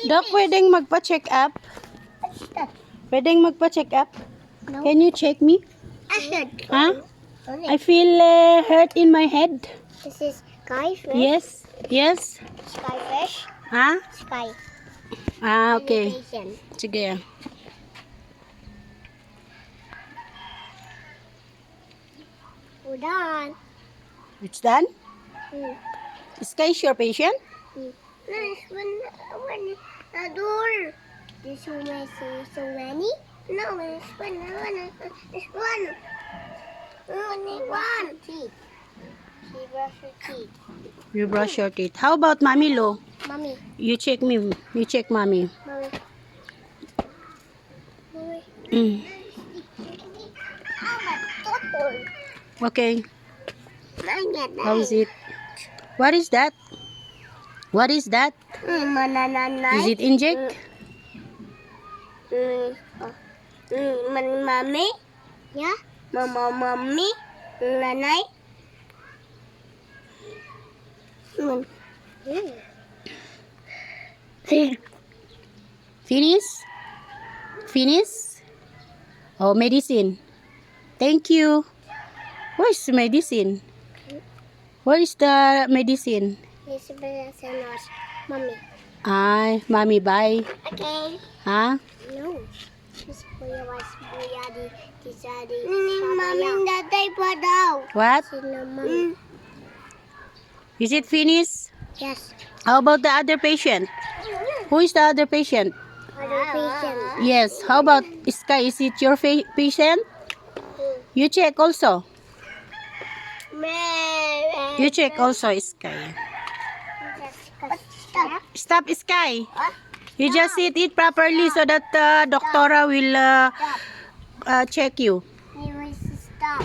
Dok, pwedeng magpa-check up? What's that? Pwedeng magpa-check up? No. Can you check me? I should. Huh? I feel hurt in my head. This is skyfish. Yes. Yes. Skyfish. Huh? Sky. Okay. Animation. Sige. We're done. It's done? Mm. Sky is your patient? Nice. When the door. There's so many. No, it's one. It's one. Only one. Teeth. She brushed her teeth. You brush your teeth. How about Mommy Lo? Mommy. You check me. You check Mommy. Mommy. Mommy. Mm. Okay. How is it? What is that? What is that? Is it inject? Mommy? Yeah? Mommy? Nanay? Finish? Finish? Oh, medicine. Thank you. Where's the medicine? Where is the medicine? Yes, Mommy. Ay, Mommy, bye. Okay. Ha? No. This kuya was kuya di Mami, datay pa daw. What? Cinnamon. Is it finished? Yes. How about the other patient? Who is the other patient? Other patient. Yes. How about Sky? Is it your patient? You check also. You check also, Sky. Stop, Sky. You just sit it properly so that doctora will check you. Stop.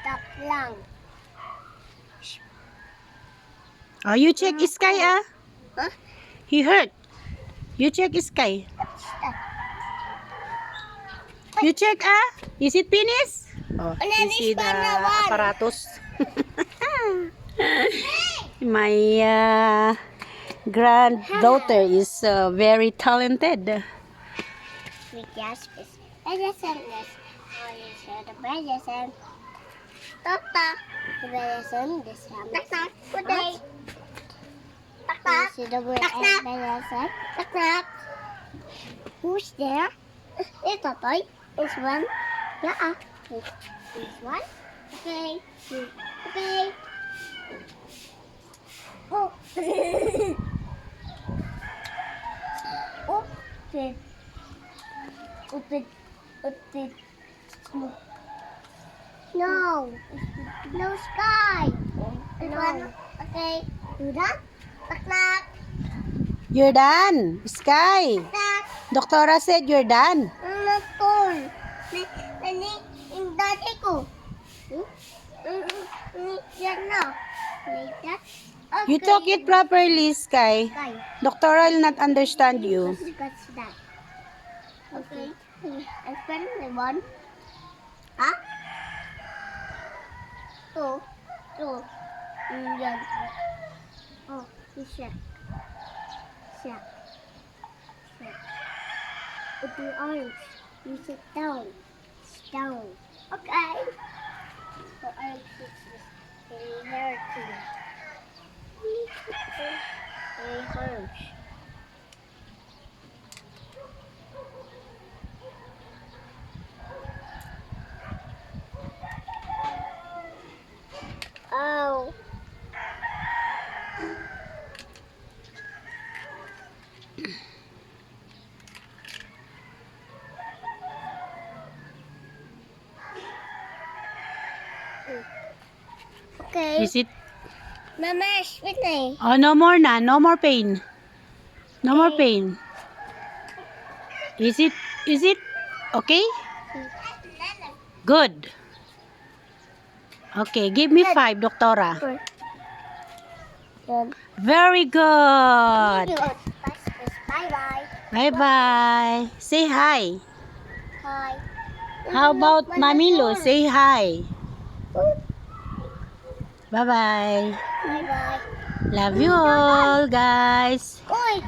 Stop lang. Oh, you check Sky, ah. Huh? He hurt. You check Sky. You check, ah. Is it finished? Oh, you see the apparatus. My granddaughter is very talented. We just medicine. The medicine. Doctor. The medicine. This one. Doctor. Good day. Doctor. Medicine. Doctor. Who's there? It's a toy. It's one. Yeah. This one. Okay. Okay. Oh. Open. Open. Open. No. No sky. No. Okay. You done? Knock knock. You're done, Sky. Knock. Doctora said you're done. Not cool. Nani? Yung dati ko. Yan na. Like that. Okay. You talk it properly, Sky. Sky. Doctora will not understand you. What's that? Okay. And spell the one. Huh? Two. Yan. Oh, you check. Check. With your arms, you sit down. Sit down. Okay. The arms is very hurting. Very hurt. Oh. Okay. Is it? Mama, wait na Oh, no more na. No more pain. No more pain. Is it? Okay? Good. Okay, give me 5, Doctora. Good. Very good. Bye-bye. Bye-bye. Say hi. Hi. How about Mami Lo? Say hi. Bye-bye. Bye-bye. Love you all, guys. Uy!